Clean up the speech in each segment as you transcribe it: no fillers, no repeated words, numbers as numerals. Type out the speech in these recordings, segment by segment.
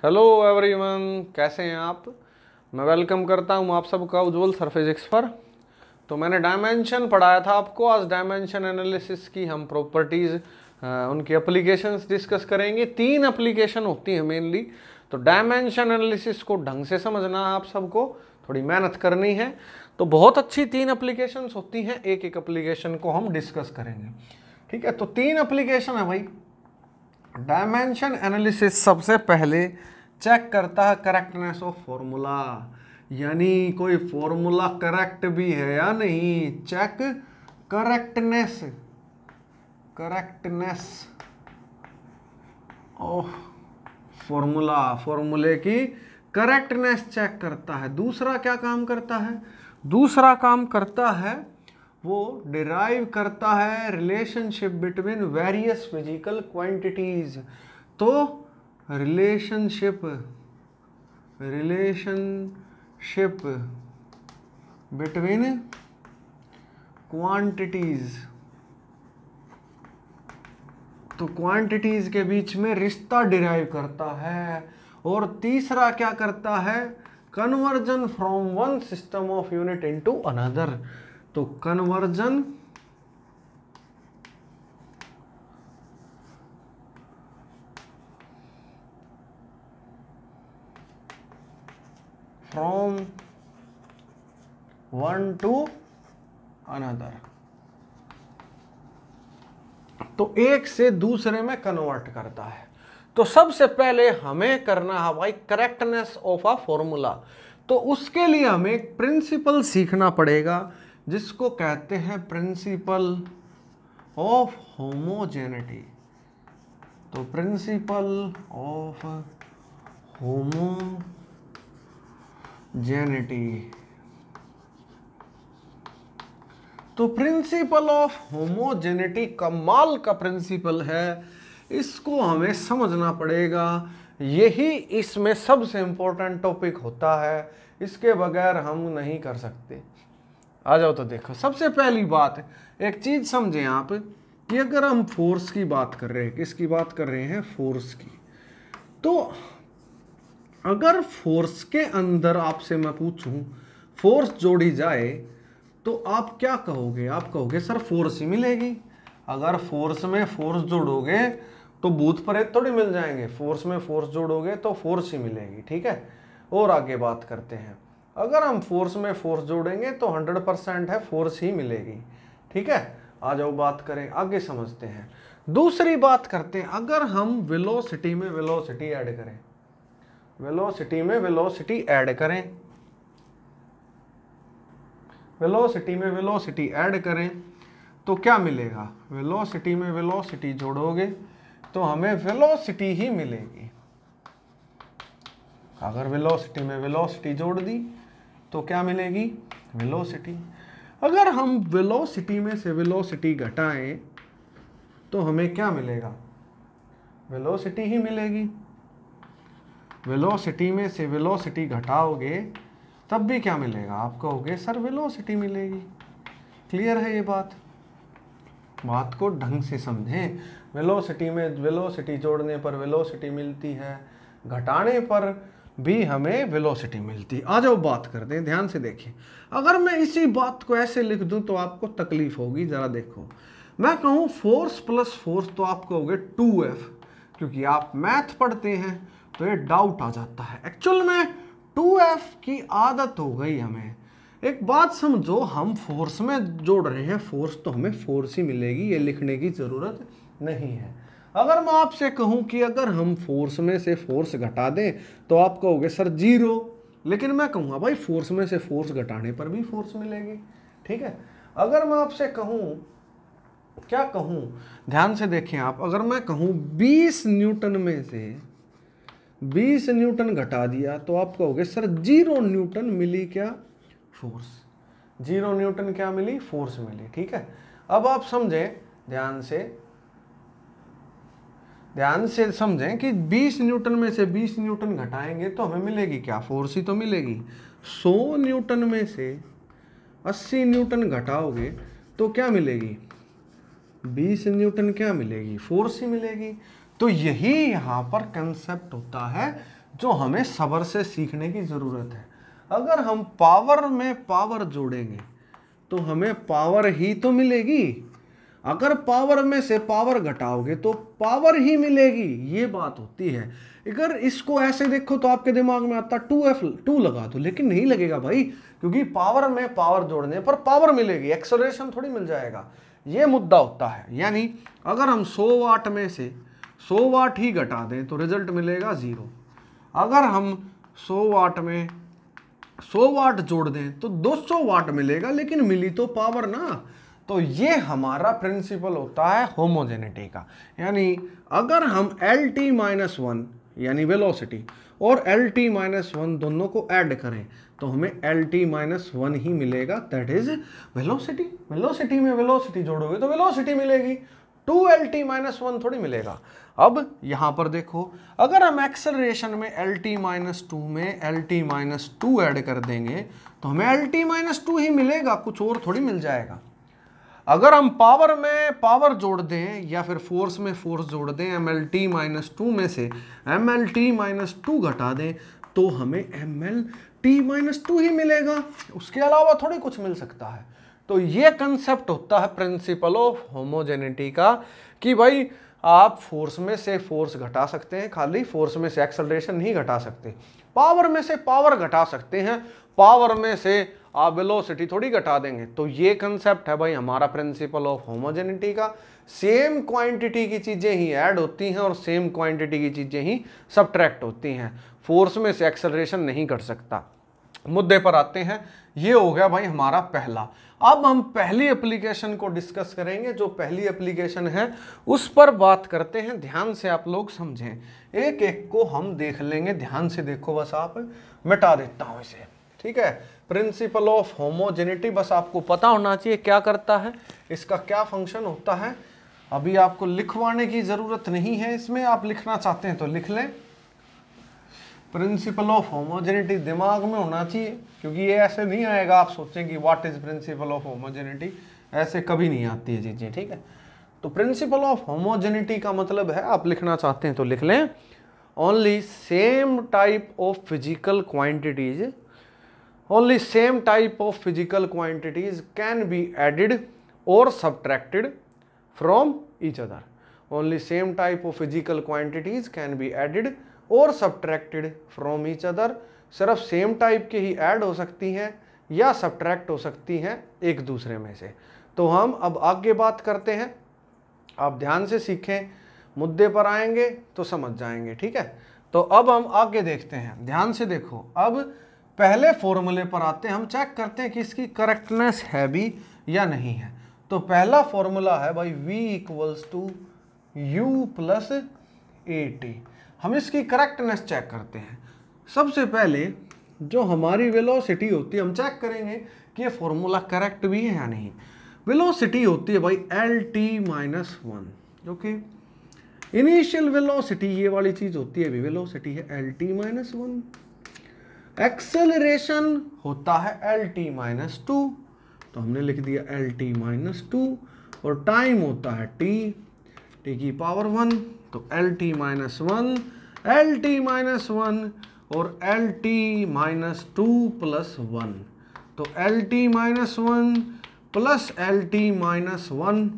Hello everyone, कैसे हैं आप। मैं वेलकम करता हूं आप सबका उज्ज्वल सर फिजिक्स पर। तो मैंने डायमेंशन पढ़ाया था आपको। आज डायमेंशन एनालिसिस की हम प्रॉपर्टीज़ उनकी एप्लीकेशंस डिस्कस करेंगे। 3 एप्लीकेशन होती हैं मेनली। तो डायमेंशन एनालिसिस को ढंग से समझना है आप सबको, थोड़ी मेहनत करनी है। तो बहुत अच्छी 3 एप्लीकेशंस होती हैं, एक एक एप्लीकेशन को हम डिस्कस करेंगे। ठीक है, तो 3 एप्लीकेशन है भाई। डायमेंशन एनालिसिस सबसे पहले चेक करता है करेक्टनेस ऑफ फॉर्मूला, यानी कोई फॉर्मूला करेक्ट भी है या नहीं। चेक करेक्टनेस ऑफ फॉर्मूला, फॉर्मूले की करेक्टनेस चेक करता है। दूसरा क्या काम करता है? दूसरा काम करता है वो डिराइव करता है relationship between various physical quantities. तो रिलेशनशिप बिटवीन क्वांटिटीज, तो क्वांटिटीज के बीच में रिश्ता डिराइव करता है। और तीसरा क्या करता है? Conversion from one system of unit into another. तो conversion from one to another, तो एक से दूसरे में कन्वर्ट करता है। तो सबसे पहले हमें करना है भाई करेक्टनेस ऑफ अ फॉर्मूला। तो उसके लिए हमें एक प्रिंसिपल सीखना पड़ेगा जिसको कहते हैं प्रिंसिपल ऑफ होमोजेनिटी। तो प्रिंसिपल ऑफ होमोजेनिटी, तो प्रिंसिपल ऑफ होमोजेनिटी कमाल का प्रिंसिपल है, इसको हमें समझना पड़ेगा। यही इसमें सबसे इंपॉर्टेंट टॉपिक होता है, इसके बगैर हम नहीं कर सकते। आ जाओ तो देखो, सबसे पहली बात एक चीज समझें आप कि अगर हम फोर्स की बात कर रहे हैं, किसकी बात कर रहे हैं? फोर्स की। तो अगर फोर्स के अंदर आपसे मैं पूछूं फोर्स जोड़ी जाए तो आप क्या कहोगे? आप कहोगे सर फोर्स ही मिलेगी। अगर फोर्स में फोर्स जोड़ोगे तो भूत प्रेत थोड़ी मिल जाएंगे, फोर्स में फोर्स जोड़ोगे तो फोर्स ही मिलेगी। ठीक है, और आगे बात करते हैं। अगर हम फोर्स में फोर्स जोड़ेंगे तो 100% है फोर्स ही मिलेगी। ठीक है, आ जाओ बात करें, आगे समझते हैं। दूसरी बात करते हैं, अगर हम वेलोसिटी में वेलोसिटी ऐड करें, वेलोसिटी में वेलोसिटी ऐड करें, वेलोसिटी में वेलोसिटी ऐड करें तो क्या मिलेगा? वेलोसिटी में वेलोसिटी जोड़ोगे तो हमें वेलोसिटी ही मिलेगी। अगर वेलोसिटी में वेलोसिटी जोड़ दी तो क्या मिलेगी? वेलोसिटी। अगर हम वेलोसिटी में से वेलोसिटी घटाएं तो हमें क्या मिलेगा? वेलोसिटी ही मिलेगी। वेलोसिटी में से वेलोसिटी घटाओगे तब भी क्या मिलेगा? आप कहोगे सर वेलोसिटी मिलेगी। क्लियर है ये बात? बात को ढंग से समझें। वेलोसिटी में वेलोसिटी जोड़ने पर वेलोसिटी मिलती है, घटाने पर भी हमें वेलोसिटी मिलती है। आ जाओ बात करते हैं, ध्यान से देखिए। अगर मैं इसी बात को ऐसे लिख दूं तो आपको तकलीफ होगी। जरा देखो, मैं कहूं फोर्स प्लस फोर्स तो आप कहोगे 2F, क्योंकि आप मैथ पढ़ते हैं तो ये डाउट आ जाता है। एक्चुअल में 2F की आदत हो गई हमें। एक बात समझो, हम फोर्स में जोड़ रहे हैं फोर्स तो हमें फोर्स ही मिलेगी, ये लिखने की जरूरत नहीं है। अगर मैं आपसे कहूं कि अगर हम फोर्स में से फोर्स घटा दें तो आप कहोगे सर 0, लेकिन मैं कहूंगा भाई फोर्स में से फोर्स घटाने पर भी फोर्स मिलेगी। ठीक है, अगर मैं आपसे कहूं, क्या कहूं, ध्यान से देखें आप, अगर मैं कहूं 20 न्यूटन में से 20 न्यूटन घटा दिया तो आप कहोगे सर 0 न्यूटन मिली क्या? फोर्स। 0 न्यूटन क्या मिली? फोर्स मिली। ठीक है, अब आप समझें ध्यान से समझें कि 20 न्यूटन में से 20 न्यूटन घटाएंगे तो हमें मिलेगी क्या? फोर्स ही तो मिलेगी। 100 न्यूटन में से 80 न्यूटन घटाओगे तो क्या मिलेगी? 20 न्यूटन क्या मिलेगी? फोर्स ही मिलेगी। तो यही यहां पर कंसेप्ट होता है जो हमें सब्र से सीखने की ज़रूरत है। अगर हम पावर में पावर जोड़ेंगे तो हमें पावर ही तो मिलेगी, अगर पावर में से पावर घटाओगे तो पावर ही मिलेगी, ये बात होती है। अगर इसको ऐसे देखो तो आपके दिमाग में आता 2 लगा दो, लेकिन नहीं लगेगा भाई, क्योंकि पावर में पावर जोड़ने पर पावर मिलेगी, एक्सेलरेशन थोड़ी मिल जाएगा, ये मुद्दा होता है। यानी अगर हम 100 वाट में से 100 वाट ही घटा दें तो रिजल्ट मिलेगा 0। अगर हम 100 वाट में 100 वाट जोड़ दें तो 200 वाट मिलेगा, लेकिन मिली तो पावर ना। तो ये हमारा प्रिंसिपल होता है होमोजेनिटी का। यानी अगर हम LT-1 यानी वेलोसिटी और LT-1 दोनों को ऐड करें तो हमें LT-1 ही मिलेगा, दैट इज वेलोसिटी। वेलोसिटी में वेलोसिटी जोड़ोगे तो वेलोसिटी मिलेगी, 2LT-1 थोड़ी मिलेगा। अब यहां पर देखो, अगर हम एक्सेलरेशन में LT-2 में LT-2 ऐड कर देंगे तो हमें LT-2 ही मिलेगा, कुछ और थोड़ी मिल जाएगा। अगर हम पावर में पावर जोड़ दें या फिर फोर्स में फोर्स जोड़ दें, MLT-2 में से MLT-2 घटा दें तो हमें MLT-2 ही मिलेगा, उसके अलावा थोड़ी कुछ मिल सकता है। तो ये कंसेप्ट होता है प्रिंसिपल ऑफ होमोजेनिटी का, कि भाई आप फोर्स में से फोर्स घटा सकते हैं, खाली फोर्स में से एक्सेलरेशन नहीं घटा सकते, पावर में से पावर घटा सकते हैं, पावर में से आप वेलोसिटी थोड़ी घटा देंगे। तो ये कंसेप्ट है भाई हमारा प्रिंसिपल ऑफ होमोजेनिटी का। सेम क्वांटिटी की चीजें ही ऐड होती हैं और सेम क्वांटिटी की चीजें ही सबट्रैक्ट होती हैं, फोर्स में से एक्सेलरेशन नहीं कर सकता। मुद्दे पर आते हैं, ये हो गया भाई हमारा पहला। अब हम पहली एप्लीकेशन को डिस्कस करेंगे। जो पहली एप्लीकेशन है उस पर बात करते हैं, ध्यान से आप लोग समझें, एक एक को हम देख लेंगे, ध्यान से देखो, बस आप मिटा देता हूं इसे, ठीक है। प्रिंसिपल ऑफ होमोजेनिटी बस आपको पता होना चाहिए क्या करता है, इसका क्या फंक्शन होता है। अभी आपको लिखवाने की जरूरत नहीं है, इसमें आप लिखना चाहते हैं तो लिख लें। प्रिंसिपल ऑफ होमोजेनिटी दिमाग में होना चाहिए, क्योंकि ये ऐसे नहीं आएगा आप सोचें कि what is principle of homogeneity, ऐसे कभी नहीं आती है चीजें, ठीक है। तो प्रिंसिपल ऑफ होमोजेनिटी का मतलब है, आप लिखना चाहते हैं तो लिख लें, only same type of physical quantities, only same type of physical quantities can be added or subtracted from each other. Only same type of physical quantities can be added or subtracted from each other. सिर्फ same type के ही add हो सकती हैं या subtract हो सकती हैं एक दूसरे में से। तो हम अब आगे बात करते हैं, आप ध्यान से सीखें, मुद्दे पर आएंगे तो समझ जाएंगे, ठीक है। तो अब हम आगे देखते हैं, ध्यान से देखो। अब पहले फॉर्मूले पर आते हैं, हम चेक करते हैं कि इसकी करेक्टनेस है भी या नहीं है। तो पहला फॉर्मूला है भाई V = U + AT। हम इसकी करेक्टनेस चेक करते हैं। सबसे पहले जो हमारी वेलोसिटी होती है, हम चेक करेंगे कि ये फॉर्मूला करेक्ट भी है या नहीं। वेलोसिटी होती है भाई LT-1, ओके। इनिशियल वेलोसिटी ये वाली चीज होती है, वेलोसिटी है LT-1। एक्सेलरेशन होता है LT-2, तो हमने लिख दिया LT-2, और टाइम होता है t की पावर 1, तो LT-1 LT-1 और LT-2 + 1, तो LT-1 + LT-1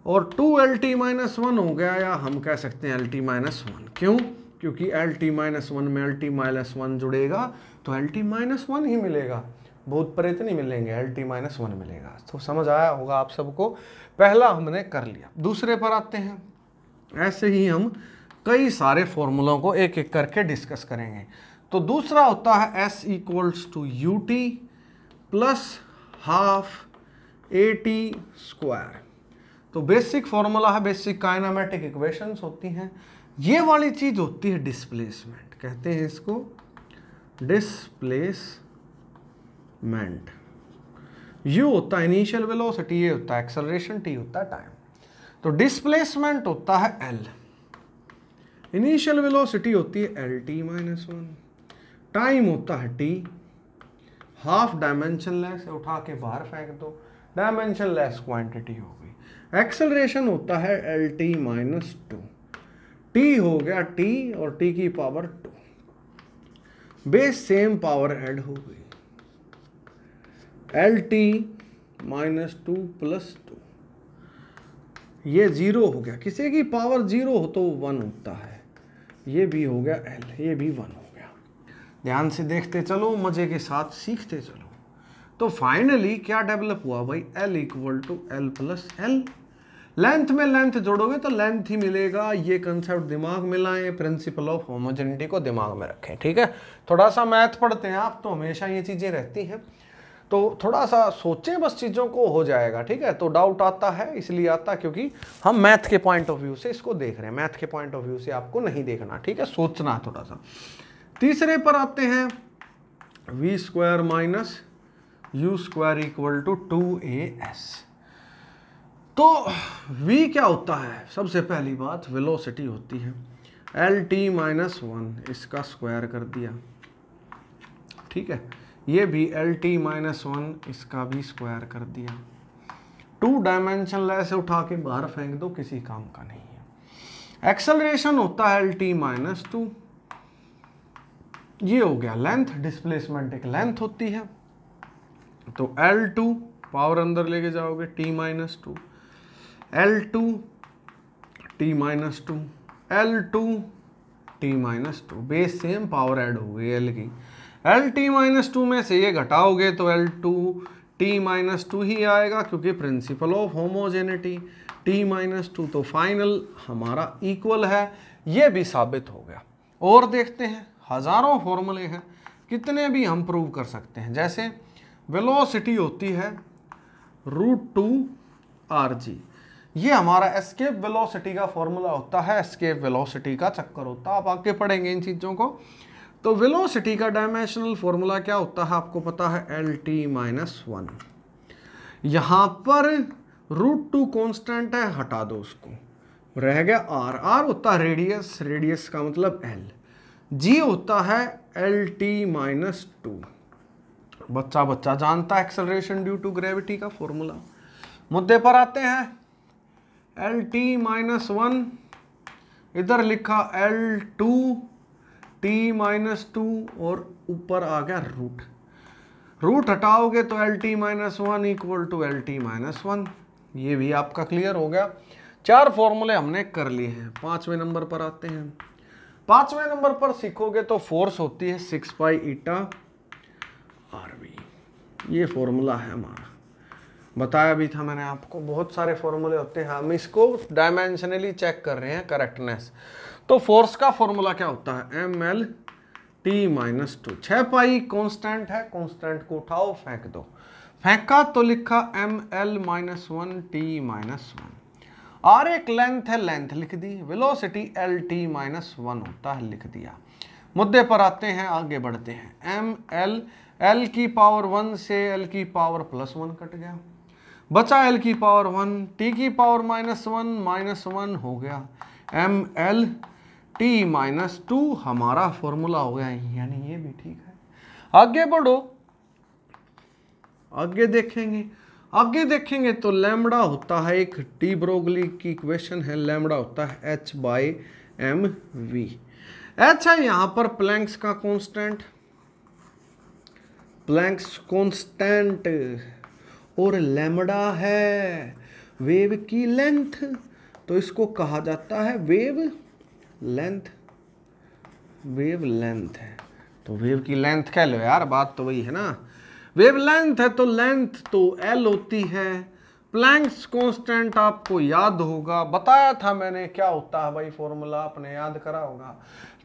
और 2LT-1 हो गया, या हम कह सकते हैं LT-1। क्यों? क्योंकि LT-1 में LT-1 जुड़ेगा तो LT-1 ही मिलेगा, बहुत परे तो नहीं मिलेंगे, LT-1 मिलेगा। तो समझ आया होगा आप सबको, पहला हमने कर लिया। दूसरे पर आते हैं, ऐसे ही हम कई सारे फॉर्मूलों को एक एक करके डिस्कस करेंगे। तो दूसरा होता है S = UT + ½ AT²। तो बेसिक फॉर्मूला है, बेसिक काइनेमेटिक इक्वेशंस होती हैं। ये वाली चीज होती है डिस्प्लेसमेंट, कहते हैं इसको डिस्प्लेसमेंट। U होता है इनिशियल वेलोसिटी, ये होता है एक्सेलरेशन, T होता है टाइम। तो डिस्प्लेसमेंट होता है L, इनिशियल वेलोसिटी होती है LT-1, टाइम होता है T, हाफ डायमेंशनलेस, उठा के बाहर फेंक दो, डायमेंशनलेस क्वांटिटी हो गई। एक्सेलरेशन होता है LT-2, T हो गया T और T की power 2, base same power add हो गई, LT -2 + 2, ये 0 हो गया, किसी की पावर 0 हो तो 1 होता है, ये भी हो गया L, ये भी 1 हो गया। ध्यान से देखते चलो, मजे के साथ सीखते चलो। तो फाइनली क्या डेवलप हुआ भाई, L = L + L। लेंथ में लेंथ जोड़ोगे तो लेंथ ही मिलेगा, ये कंसेप्ट दिमाग में लाएं, प्रिंसिपल ऑफ होमोजेनिटी को दिमाग में रखें, ठीक है। थोड़ा सा मैथ पढ़ते हैं आप तो हमेशा ये चीजें रहती हैं, तो थोड़ा सा सोचें बस चीज़ों को, हो जाएगा, ठीक है। तो डाउट आता है इसलिए आता क्योंकि हम मैथ के पॉइंट ऑफ व्यू से इसको देख रहे हैं, मैथ के पॉइंट ऑफ व्यू से आपको नहीं देखना, ठीक है, सोचना थोड़ा सा। तीसरे पर आते हैं, v² - u² = 2as। तो v क्या होता है, सबसे पहली बात वेलोसिटी होती है, LT - 1 इसका स्क्वायर कर दिया, ठीक है, ये भी LT - 1 इसका भी स्क्वायर कर दिया। 2 डायमेंशनल ऐसे उठा के बाहर फेंक दो, किसी काम का नहीं है। एक्सेलरेशन होता है LT - 2, ये हो गया लेंथ, डिस्प्लेसमेंट एक लेंथ होती है, तो L2 पावर अंदर लेके जाओगे T - 2, L2 T - 2, L2 T - 2, base same power add हो गई L की। LT - 2 में से ये घटाओगे तो L2 T - 2 ही आएगा, क्योंकि प्रिंसिपल ऑफ होमोजेनिटी, T - 2 तो फाइनल हमारा इक्वल है, ये भी साबित हो गया। और देखते हैं, हजारों फॉर्मूले हैं, कितने भी हम प्रूव कर सकते हैं। जैसे वेलोसिटी होती है √2rg, ये हमारा एस्केप वेलोसिटी का फॉर्मूला होता है, एस्केप वेलोसिटी का चक्कर होता है, आप आगे पढ़ेंगे इन चीज़ों को। तो वेलोसिटी का डायमेंशनल फॉर्मूला क्या होता है आपको पता है, LT - 1। यहाँ पर √2 कांस्टेंट है, हटा दो उसको, रह गया r होता है रेडियस, रेडियस का मतलब L, G होता है LT - 2। बच्चा बच्चा जानता है एक्सेलरेशन ड्यू टू ग्रेविटी का फॉर्मूला। मुद्दे पर आते हैं, LT - 1 इधर लिखा L2 T - 2 और ऊपर आ गया रूट हटाओगे तो LT - 1 = LT - 1, ये भी आपका क्लियर हो गया। 4 फॉर्मूले हमने कर लिए हैं। 5वें नंबर पर आते हैं। 5वें नंबर पर सीखोगे तो फोर्स होती है 6π RV, ये फॉर्मूला है हमारा, बताया भी था मैंने आपको, बहुत सारे फॉर्मूले होते हैं, हम इसको डायमेंशनली चेक कर रहे हैं करेक्टनेस। तो फोर्स का फॉर्मूला क्या होता है, MLT - 2, 6π कांस्टेंट है, कांस्टेंट को उठाओ फेंक दो, फेंका तो लिखा ML - 1 T - 1। R एक लेंथ है, लेंथ लिख दी, वेलोसिटी LT - 1 होता है, लिख दिया। मुद्दे पर आते हैं, आगे बढ़ते हैं। ML, L की पावर 1 से L की पावर +1 कट गया, बचा L की पावर 1, T की पावर -1 हो गया, ML T - 2 हमारा फॉर्मूला हो गया, यानी ये भी ठीक है। आगे बढ़ो, आगे देखेंगे तो लैम्बडा होता है एक डी ब्रोगली की इक्वेशन है, लैम्बडा होता है H/mv। H है यहाँ पर प्लैंक्स का कांस्टेंट, प्लैंक्स कांस्टेंट, और लैम्बडा है वेव की लेंथ, तो इसको कहा जाता है वेव लेंथ, वेव लेंथ है, तो वेव की लेंथ कह लो यार, बात तो वही है ना। वेव लेंथ है तो लेंथ तो L होती है। प्लैंक्स कांस्टेंट आपको याद होगा, बताया था मैंने क्या होता है भाई फॉर्मूला, आपने याद करा होगा।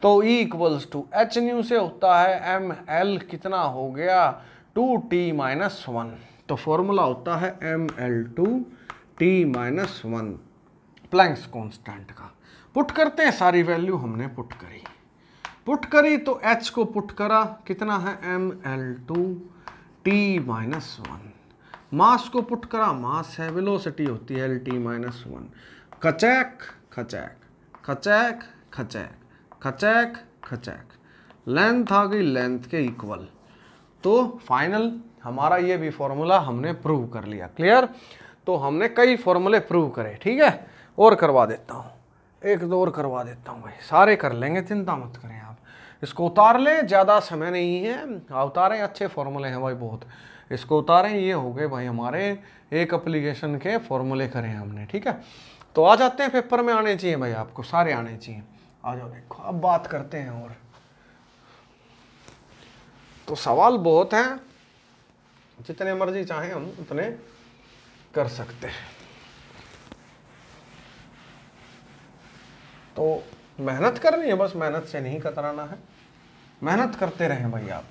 तो E = h से होता है ML, कितना हो गया 2T - 1, तो फॉर्मूला होता है ML2T - 1 प्लैंक्स कांस्टेंट का। पुट करते हैं, सारी वैल्यू हमने पुट करी तो H को पुट करा, कितना है ML2T - 1, मास को पुट करा, मास है, वेलोसिटी होती है LT - 1, खचैक खचैक खचैक खचैक खचैक खचैक, लेंथ आ गई लेंथ के इक्वल। तो फाइनल हमारा ये भी फॉर्मूला हमने प्रूव कर लिया, क्लियर। तो हमने कई फॉर्मूले प्रूव करे, ठीक है। और करवा देता हूँ, 1-2 और करवा देता हूँ भाई, सारे कर लेंगे, चिंता मत करें आप। इसको उतार लें, ज़्यादा समय नहीं है, उतारें, अच्छे फॉर्मूले हैं भाई बहुत, इसको उतारें। ये हो गए भाई हमारे एक एप्लीकेशन के फॉर्मूले करें हमने, ठीक है। तो आ जाते हैं, पेपर में आने चाहिए भाई, आपको सारे आने चाहिए। आ जाओ, देखो अब बात करते हैं। और तो सवाल बहुत हैं, जितने मर्जी चाहें हम उतने कर सकते हैं। तो मेहनत करनी है, बस मेहनत से नहीं कतराना है, मेहनत करते रहें भाई। आप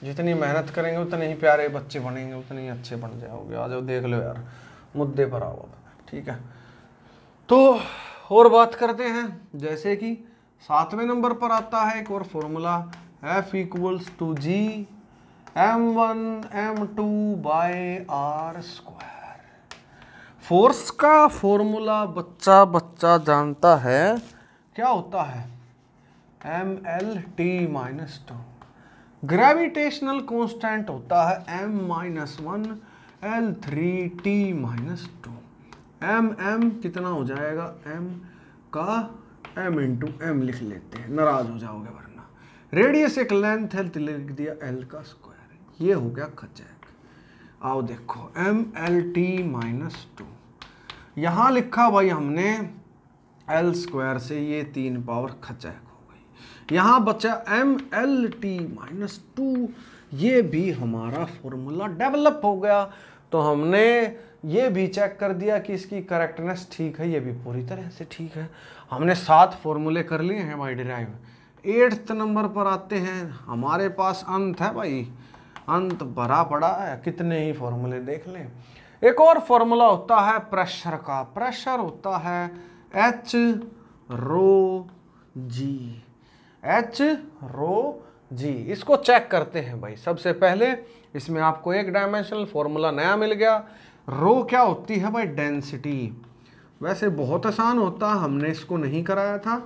जितनी मेहनत करेंगे उतने ही प्यारे बच्चे बनेंगे, उतने ही अच्छे बन जाओगे। आ जाओ, देख लो यार, मुद्दे पर आओ अब, ठीक है। तो और बात करते हैं, जैसे कि 7वें नंबर पर आता है एक और formula, F equals to G M1 M2 by R square. Force का फॉर्मूला बच्चा बच्चा जानता है, क्या होता है, MLT-2। ग्रेविटेशनल कांस्टेंट होता है M-1 L3T-2। M कितना हो जाएगा, M का M इंटू M लिख लेते हैं, नाराज हो जाओगे वरना। रेडियस एक लेंथ है, लिख दिया L का स्क्वायर, ये हो गया खचैक। आओ देखो, MLT-2 यहाँ लिखा भाई हमने L स्क्वायर से, ये 3 पावर खचैक हो गई। यहाँ बचा MLT-2, ये भी हमारा फॉर्मूला डेवलप हो गया। तो हमने ये भी चेक कर दिया कि इसकी करेक्टनेस ठीक है, ये भी पूरी तरह से ठीक है। हमने 7 फॉर्मूले कर लिए हैं भाई डिराइव। 8th नंबर पर आते हैं, हमारे पास अंत है भाई, अंत भरा पड़ा है, कितने ही फॉर्मूले देख लें। एक और फॉर्मूला होता है प्रेशर का, प्रेशर होता है H रो जी, H रो जी। इसको चेक करते हैं भाई। सबसे पहले इसमें आपको एक डायमेंशनल फॉर्मूला नया मिल गया। रो क्या होती है भाई, डेंसिटी। वैसे बहुत आसान होता, हमने इसको नहीं कराया था,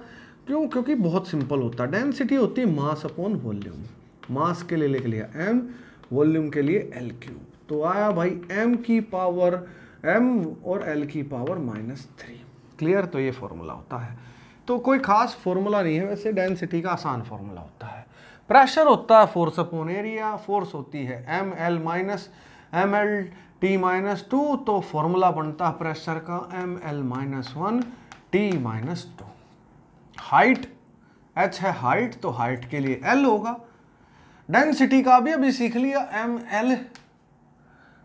क्यों, क्योंकि बहुत सिंपल होता। डेंसिटी होती है मास अपॉन वॉल्यूम, मास के लिए लिख लिया M, वॉल्यूम के लिए L3। तो आया भाई M की पावर M और L की पावर -3। क्लियर। तो ये फॉर्मूला होता है, तो कोई खास फॉर्मूला नहीं है वैसे, डेंसिटी का आसान फॉर्मूला होता है। प्रेशर होता है फोर्स अपॉन एरिया, फोर्स होती है ML माइनस MLT-2, तो फॉर्मूला बनता है प्रेशर का ML-1 T-2। हाइट H है हाइट, तो हाइट के लिए L होगा। डेंसिटी का भी अभी सीख लिया,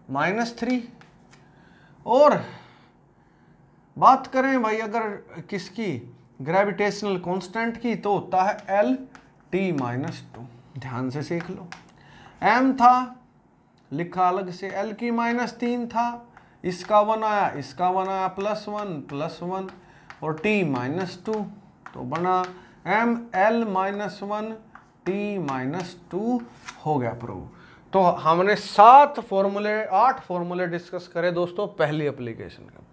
ML-3। और बात करें भाई अगर किसकी, ग्रेविटेशनल कांस्टेंट की, तो होता है LT-2। ध्यान से सीख लो, M था लिखा अलग से, L की -3 था, इसका 1 आया, इसका 1 आया, +1 और T-2, तो बना ML-1 T-2 हो गया प्रूव। तो हमने 8 फॉर्मूले डिस्कस करे दोस्तों पहली एप्लीकेशन का।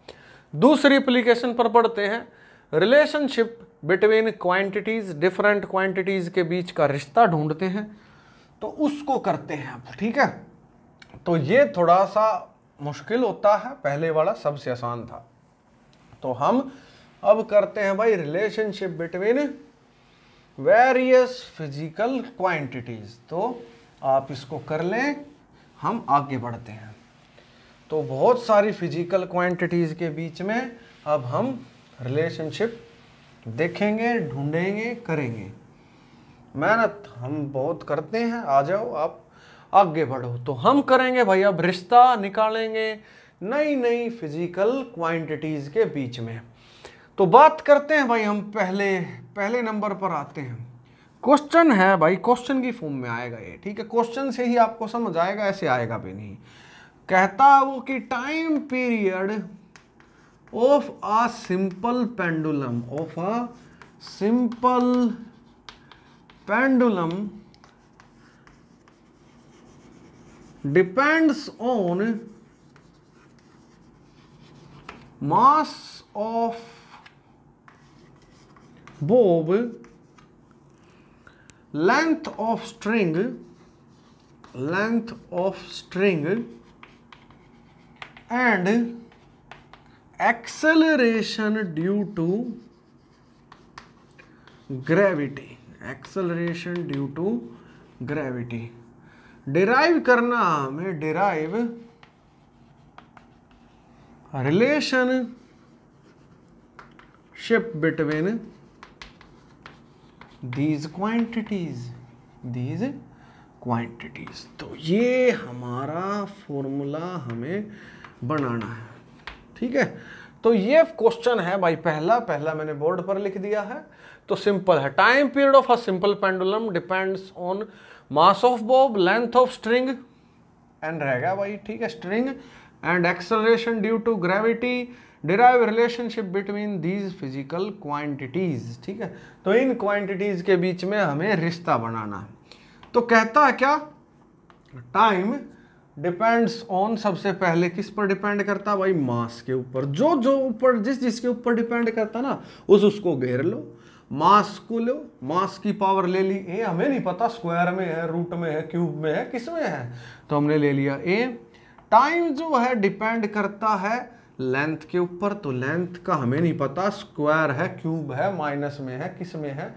दूसरी एप्लीकेशन पर पढ़ते हैं, relationship between quantities, different quantities के बीच का रिश्ता ढूंढते हैं, तो उसको करते हैं अब, ठीक है। तो ये थोड़ा सा मुश्किल होता है, पहले वाला सबसे आसान था। तो हम अब करते हैं भाई relationship between various physical quantities. तो आप इसको कर लें, हम आगे बढ़ते हैं। तो बहुत सारी फिजिकल क्वांटिटीज के बीच में अब हम रिलेशनशिप देखेंगे, ढूंढेंगे, करेंगे। मेहनत हम बहुत करते हैं, आ जाओ आप आगे बढ़ो। तो हम करेंगे भाई अब रिश्ता निकालेंगे नई नई फिजिकल क्वांटिटीज के बीच में। तो बात करते हैं भाई, हम पहले नंबर पर आते हैं। क्वेश्चन है भाई, क्वेश्चन की फॉर्म में आएगा ये, ठीक है। क्वेश्चन से ही आपको समझ आएगा, ऐसे आएगा भी नहीं। कहता है वो कि time period of a simple pendulum, of a simple pendulum depends on mass of bob, length of string and acceleration due to gravity। Acceleration due to gravity. Derive करना हमें, derive relationship between these quantities. तो ये हमारा formula हमें बनाना है, ठीक है। तो ये क्वेश्चन है भाई पहला मैंने बोर्ड पर लिख दिया है। तो सिंपल है, time period of a simple pendulum depends on mass of bob, length of string and रहेगा भाई, ठीक है, string and acceleration due to gravity, derive relationship between these physical quantities, ठीक है। तो इन क्वांटिटीज के बीच में हमें रिश्ता बनाना है। तो कहता है क्या, टाइम डिपेंड्स ऑन, सबसे पहले किस पर डिपेंड करता है भाई, मास के ऊपर। जो ऊपर जिसके ऊपर डिपेंड करता ना उसको घेर लो, मास को लो, मास की पावर ले ली ए, हमें नहीं पता स्क्वायर में है, रूट में है, क्यूब में है, किस में है, तो हमने ले लिया ए। टाइम जो है डिपेंड करता है लेंथ के ऊपर, तो लेंथ का हमें नहीं पता, स्क्वायर है, क्यूब है, माइनस में है, किस में है,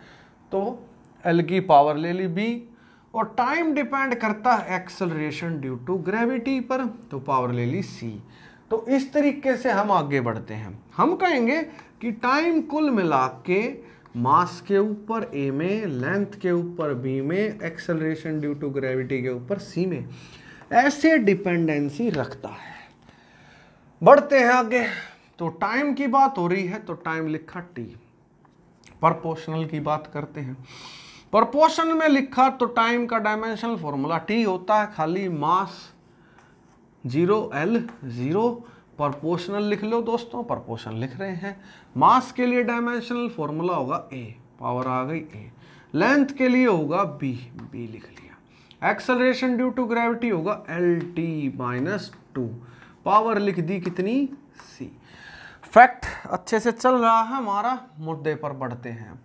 तो एल की पावर ले ली बी। और टाइम डिपेंड करता है एक्सेलरेशन ड्यू टू ग्रेविटी पर, तो पावर ले ली सी। तो इस तरीके से हम आगे बढ़ते हैं। हम कहेंगे कि टाइम कुल मिला के मास के ऊपर ए में, लेंथ के ऊपर बी में, एक्सेलरेशन ड्यू टू ग्रेविटी के ऊपर सी में, ऐसे डिपेंडेंसी रखता है। बढ़ते हैं आगे। तो टाइम की बात हो रही है तो टाइम लिखा टी। प्रोपोर्शनल की बात करते हैं। प्रोपोर्शन में लिखा तो टाइम का डायमेंशनल फॉर्मूला टी होता है, खाली मास 0 L 0। प्रोपोर्शनल लिख लो दोस्तों, प्रोपोर्शन लिख रहे हैं। मास के लिए डायमेंशनल फॉर्मूला होगा ए, पावर आ गई ए। लेंथ के लिए होगा बी, बी लिख लिया। एक्सेलरेशन ड्यू टू ग्रेविटी होगा LT-2, पावर लिख दी कितनी, सी। फैक्ट अच्छे से चल रहा है हमारा, मुद्दे पर बढ़ते हैं।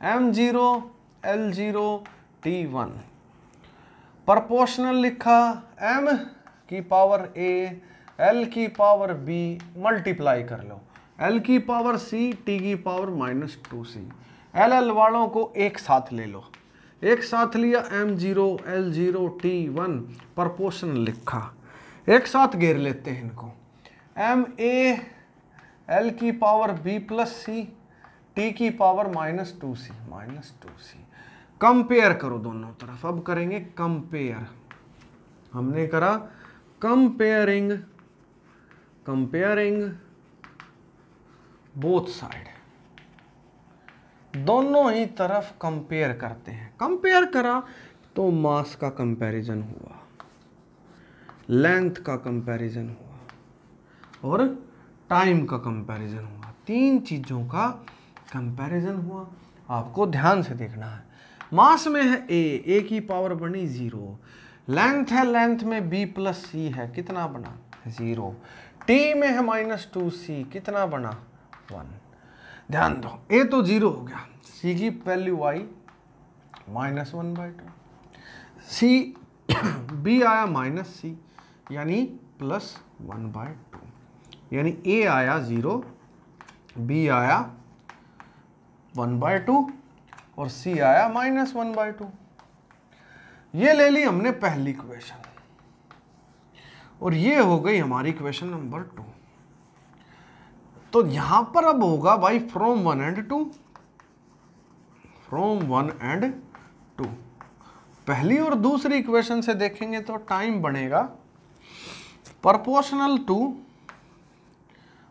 M0 L0 T1 प्रोपोर्शनल लिखा, M की पावर A L की पावर B मल्टीप्लाई कर लो, L की पावर C T की पावर -2C। LL वालों को एक साथ ले लो, एक साथ लिया, M0 L0 T1 प्रोपोर्शनल लिखा, एक साथ घेर लेते हैं इनको। MA L की power B plus C T की पावर -2C। कंपेयर करो दोनों तरफ। अब करेंगे कंपेयर। हमने करा कंपेयरिंग बोथ साइड, दोनों ही तरफ कंपेयर करते हैं। कंपेयर करा तो मास का कंपैरिजन हुआ, लेंथ का कंपैरिजन हुआ और टाइम का कंपैरिजन हुआ। तीन चीजों का कंपैरिजन हुआ। आपको ध्यान से देखना है। मास में है ए की पावर बनी 0। लेंथ है, लेंथ में b प्लस सी है, कितना बना 0। टी में है -2c, कितना बना 1। ध्यान दो, ए तो 0 हो गया, सी की वैल्यू आई -1/2, सी b आया -c यानी +1/2, यानी ए आया 0, b आया 1/2 और c आया -1/2। ये ले ली हमने पहली इक्वेशन और ये हो गई हमारी इक्वेशन नंबर 2। तो यहां पर अब होगा भाई फ्रॉम 1 एंड 2। पहली और दूसरी इक्वेशन से देखेंगे तो टाइम बनेगा प्रोपोर्शनल टू,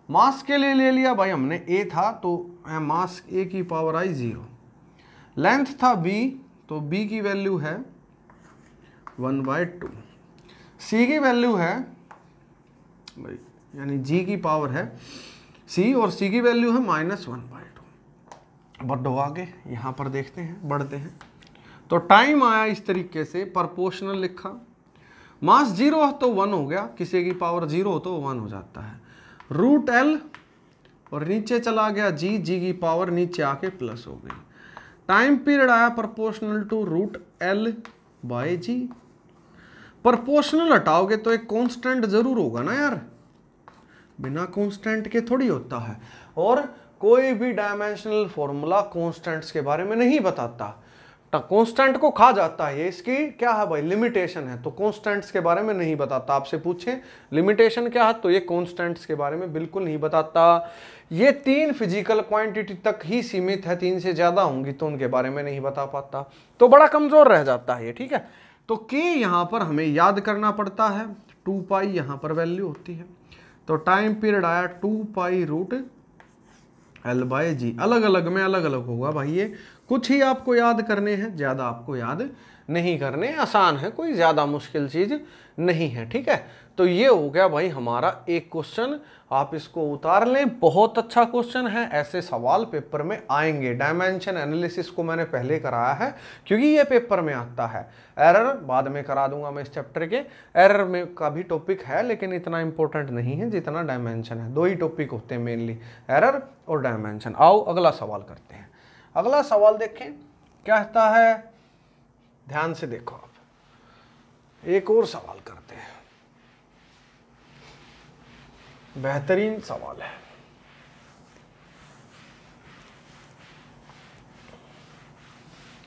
मास के लिए ले लिया भाई हमने a था तो मास a की पावर आई 0, लेंथ था b तो b की वैल्यू है 1/2, c की वैल्यू है भाई यानी g की पावर है c और c की वैल्यू है -1/2। बढ़ो आगे, यहाँ पर देखते हैं, बढ़ते हैं। तो टाइम आया इस तरीके से, प्रोपोर्शनल लिखा, मास 0 है तो 1 हो गया, किसी की पावर 0 हो तो 1 हो जाता है, √L और नीचे चला गया g की पावर नीचे आके प्लस हो गई। टाइम पीरियड आया प्रोपोर्शनल टू √L/g। प्रोपोर्शनल हटाओगे तो एक कांस्टेंट जरूर होगा ना यार, बिना कांस्टेंट के थोड़ी होता है। और कोई भी डायमेंशनल फॉर्मूला कांस्टेंट्स के बारे में नहीं बताता। कांस्टेंट को खा जाता है, इसकी क्या है भाई, लिमिटेशन है। तो कांस्टेंट्स के बारे में नहीं बताता। आपसे पूछे लिमिटेशन क्या है, तो ये कांस्टेंट्स के बारे में बिल्कुल नहीं बताता। ये 3 फिजिकल क्वांटिटी तक ही सीमित है, 3 से ज्यादा होंगी तो उनके बारे में नहीं बता पाता, तो बड़ा कमजोर रह जाता है ये, ठीक है। तो के यहां पर हमें याद करना पड़ता है, 2 पाई यहां पर वैल्यू होती है, तो टाइम पीरियड आया 2 पाई रूट L/G। अलग अलग में अलग अलग होगा भाई, ये कुछ ही आपको याद करने हैं, ज्यादा आपको याद नहीं करने, आसान है, कोई ज्यादा मुश्किल चीज नहीं है, ठीक है। तो ये हो गया भाई हमारा एक क्वेश्चन, आप इसको उतार लें, बहुत अच्छा क्वेश्चन है, ऐसे सवाल पेपर में आएंगे। डायमेंशन एनालिसिस को मैंने पहले कराया है क्योंकि ये पेपर में आता है। एरर बाद में करा दूंगा मैं इस चैप्टर के, एरर में का भी टॉपिक है लेकिन इतना इंपॉर्टेंट नहीं है जितना डायमेंशन है। 2 ही टॉपिक होते हैं मेनली, एरर और डायमेंशन। आओ अगला सवाल करते हैं। अगला सवाल देखें क्या कहता है, ध्यान से देखो आप, एक और सवाल करते हैं, बेहतरीन सवाल है।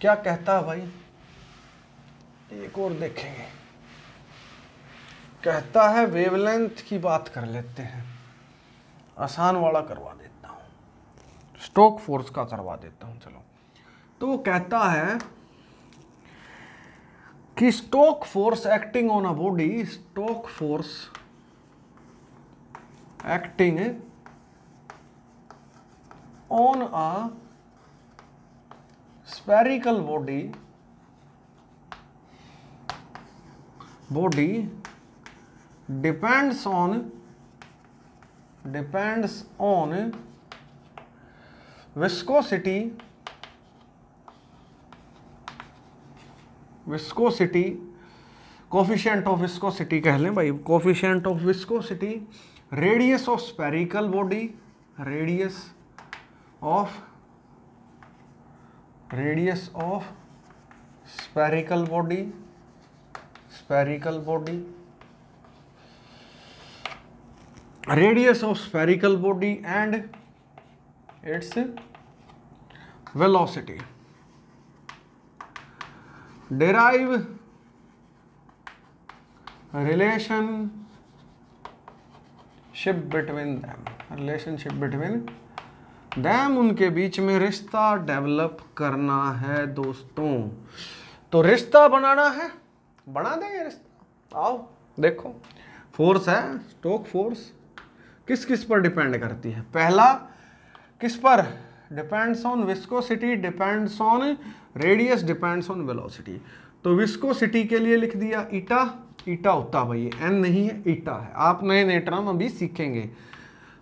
क्या कहता है भाई, एक और देखेंगे। कहता है वेवलेंथ की बात कर लेते हैं, आसान वाला करवा देता हूं, स्टोक फोर्स का करवा देता हूं, चलो। तो वो कहता है कि Stokes force acting on a body, Stokes force acting on a spherical body depends on viscosity coefficient of viscosity कह लें भाई, coefficient of viscosity, radius of spherical body, radius of spherical body, radius of spherical body and its velocity. Derive relationship between them, उनके बीच में रिश्ता develop करना है दोस्तों। तो रिश्ता बनाना है, बना देंगे रिश्ता। आओ देखो, फोर्स है स्टोक फोर्स, किस किस पर डिपेंड करती है। पहला किस पर, depends on viscosity, depends on radius, depends on velocity. तो विस्कोसिटी के लिए लिख दिया ईटा, ईटा होता भाई, एन नहीं है ईटा है, आप नए नए टर्म अभी सीखेंगे।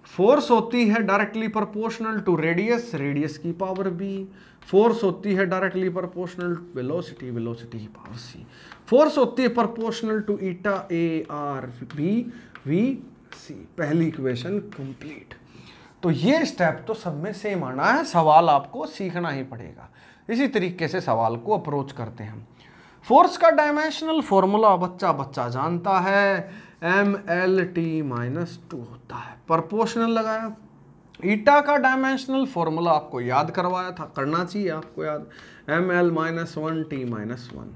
फोर्स होती है directly proportional to radius, radius की पावर बी। फोर्स होती है डायरेक्टली प्रोपोर्शनल वेलोसिटी, वेलोसिटी की पावर सी। फोर्स होती है proportional to eta A R B V C. पहली इक्वेशन कंप्लीट। तो ये स्टेप तो सब में सेम आना है, सवाल आपको सीखना ही पड़ेगा। इसी तरीके से सवाल को अप्रोच करते हैं हम। फोर्स का डायमेंशनल फॉर्मूला बच्चा बच्चा जानता है, ML/T-2 होता है। प्रोपोर्शनल लगाया, ईटा का डायमेंशनल फॉर्मूला आपको याद करवाया था, करना चाहिए आपको याद, ML-1T-1।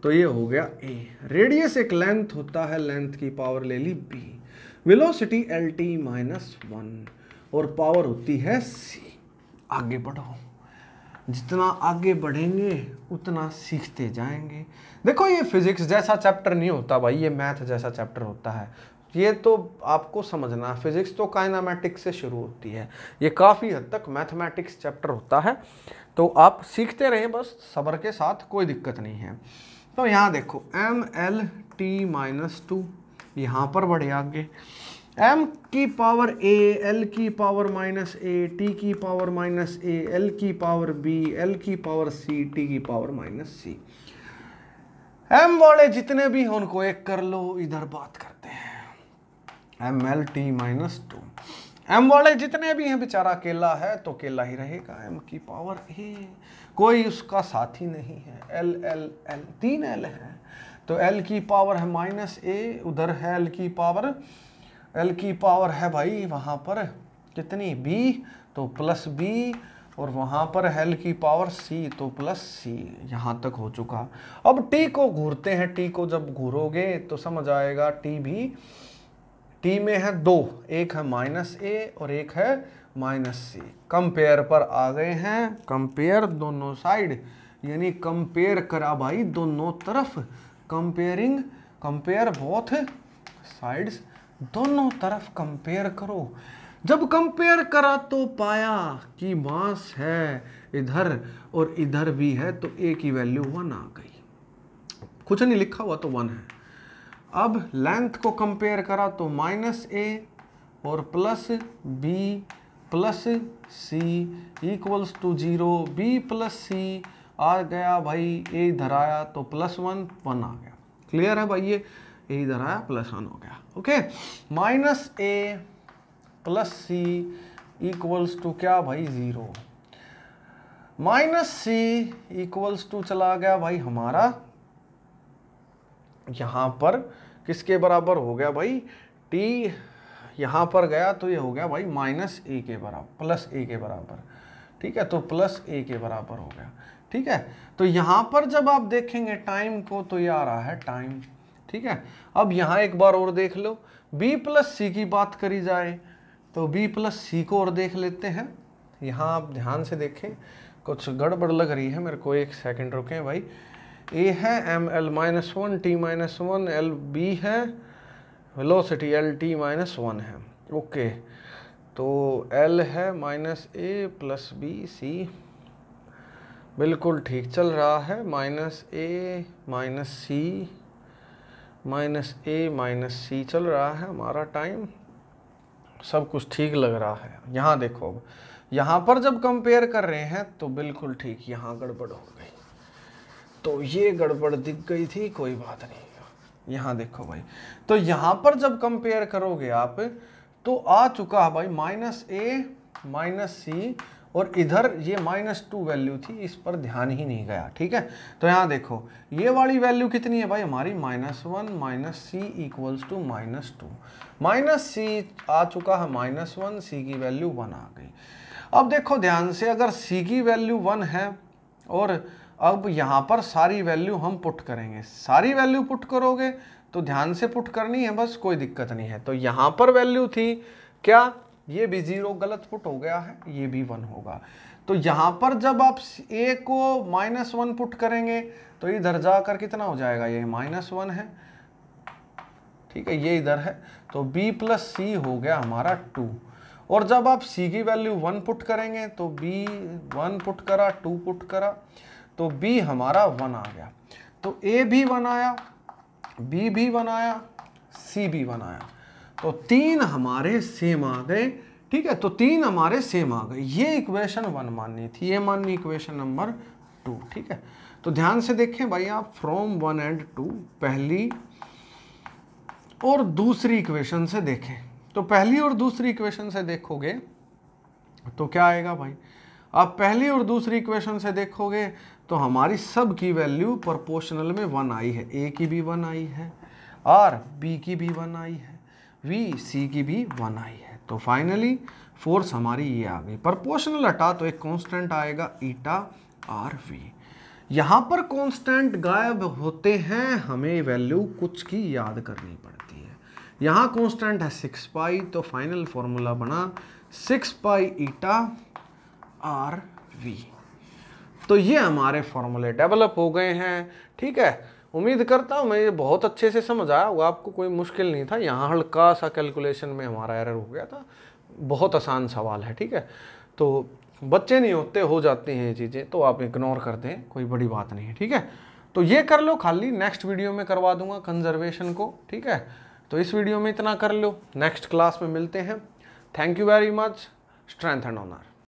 तो ये हो गया A। रेडियस एक लेंथ होता है, लेंथ की पावर ले ली B। वेलोसिटी LT-1 और पावर होती है C। आगे बढ़ो, जितना आगे बढ़ेंगे उतना सीखते जाएंगे। देखो ये फिजिक्स जैसा चैप्टर नहीं होता भाई, ये मैथ जैसा चैप्टर होता है। ये तो आपको समझना, फिजिक्स तो काइनेमेटिक्स से शुरू होती है, ये काफ़ी हद तक मैथमेटिक्स चैप्टर होता है। तो आप सीखते रहें बस सब्र के साथ, कोई दिक्कत नहीं है। तो यहाँ देखो ML/T-2, यहाँ पर बढ़े आगे, m की पावर a, l की पावर -a, t की पावर -a, l की पावर b, l की पावर c, t की पावर -c। m वाले जितने भी हैं उनको एक कर लो, इधर बात करते हैं ML/T-2। m वाले जितने भी हैं, बेचारा अकेला है तो अकेला ही रहेगा, m की पावर a, कोई उसका साथी नहीं है, l l l 3 l है, तो l की पावर है -a, उधर है l की पावर है भाई वहाँ पर कितनी b, तो +b, और वहाँ पर एल की पावर सी, तो प्लस सी, यहाँ तक हो चुका। अब टी को घूरते हैं, टी को जब घूरोगे तो समझ आएगा टी भी, टी में है दो, एक है माइनस ए और एक है माइनस सी। कंपेयर पर आ गए हैं, कंपेयर दोनों साइड, यानी कंपेयर करा भाई दोनों तरफ, कंपेयरिंग, कंपेयर बोथ साइड्स, दोनों तरफ कंपेयर करो। जब कंपेयर करा तो पाया कि मास है इधर और इधर भी है, तो ए की वैल्यू 1 आ गई, कुछ नहीं लिखा हुआ तो 1 है। अब लेंथ को कंपेयर करा तो माइनस ए और plus B plus C equals to 0, B plus C आ गया भाई, ए इधर आया तो प्लस 1 आ गया। क्लियर है भाई, ये ए इधर आया प्लस 1 हो गया। Okay, minus A plus C equals to क्या भाई 0, माइनस सी इक्वल्स टू चला गया भाई हमारा यहां पर किसके बराबर हो गया भाई, टी यहां पर गया तो ये हो गया भाई माइनस ए के बराबर, प्लस ए के बराबर, ठीक है, तो प्लस ए के बराबर हो गया। ठीक है, तो यहां पर जब आप देखेंगे टाइम को तो ये आ रहा है टाइम। ठीक है, अब यहां एक बार और देख लो, b प्लस सी की बात करी जाए तो b प्लस सी को और देख लेते हैं। यहाँ आप ध्यान से देखें, कुछ गड़बड़ लग रही है मेरे को, एक सेकंड रुकें भाई। a है ml-1 t-1, l b है वेलोसिटी l t-1 है। ओके, तो l है minus A plus B C, बिल्कुल ठीक चल रहा है, माइनस ए माइनस सी माइनस ए माइनस सी चल रहा है हमारा टाइम, सब कुछ ठीक लग रहा है। यहाँ देखो, अब यहाँ पर जब कंपेयर कर रहे हैं तो बिल्कुल ठीक, यहाँ गड़बड़ हो गई, तो ये गड़बड़ दिख गई थी, कोई बात नहीं। यहाँ देखो भाई, तो यहाँ पर जब कंपेयर करोगे आप तो आ चुका है भाई माइनस ए माइनस सी, और इधर ये -2 वैल्यू थी, इस पर ध्यान ही नहीं गया। ठीक है, तो यहाँ देखो ये वाली वैल्यू कितनी है भाई हमारी, -1 minus C equals to -2, minus C आ चुका है -1, सी की वैल्यू 1 आ गई। अब देखो ध्यान से, अगर सी की वैल्यू 1 है और अब यहाँ पर सारी वैल्यू हम पुट करेंगे, सारी वैल्यू पुट करोगे तो ध्यान से पुट करनी है बस, कोई दिक्कत नहीं है। तो यहाँ पर वैल्यू थी क्या, ये भी 0 गलत पुट हो गया है, ये भी 1 होगा। तो यहाँ पर जब आप a को -1 पुट करेंगे तो इधर जाकर कितना हो जाएगा, ये -1 है, ठीक है, ये इधर है, तो b प्लस सी हो गया हमारा 2। और जब आप c की वैल्यू 1 पुट करेंगे तो b 1 पुट करा, 2 पुट करा, तो b हमारा 1 आ गया। तो a भी 1 आया, b भी 1 आया, c भी 1 आया, तो 3 हमारे सेम आ गए। ठीक है, तो 3 हमारे सेम आ गए, ये इक्वेशन 1 माननी थी, ये माननी इक्वेशन नंबर 2। ठीक है, तो ध्यान से देखें भाई आप, फ्रॉम 1 एंड 2 पहली और दूसरी इक्वेशन से देखें, तो पहली और दूसरी इक्वेशन से देखोगे तो क्या आएगा भाई, आप पहली और दूसरी इक्वेशन से देखोगे तो हमारी सब की वैल्यू प्रोपोर्शनल में 1 आई है, a की भी 1 आई है, r b की भी 1 आई है, v c की भी 1 आई है। तो फाइनली फोर्स हमारी ये आ गई। प्रोपोर्शनल हटा तो एक कांस्टेंट आएगा ईटा आर वी। यहाँ पर कांस्टेंट गायब होते हैं, हमें वैल्यू कुछ की याद करनी पड़ती है। यहाँ कांस्टेंट है 6 पाई, तो फाइनल फॉर्मूला बना 6 पाई ईटा आर वी। तो ये हमारे फॉर्मूले डेवलप हो गए हैं। ठीक है, उम्मीद करता हूँ मैं ये बहुत अच्छे से समझ आया होगा आपको, कोई मुश्किल नहीं था। यहाँ हल्का सा कैलकुलेशन में हमारा एरर हो गया था, बहुत आसान सवाल है। ठीक है, तो बच्चे नहीं होते, हो जाती हैं ये चीज़ें, तो आप इग्नोर कर दें, कोई बड़ी बात नहीं है। ठीक है, तो ये कर लो, खाली नेक्स्ट वीडियो में करवा दूंगा कंजर्वेशन को। ठीक है, तो इस वीडियो में इतना कर लो, नेक्स्ट क्लास में मिलते हैं। Thank you very much. Strength and honour.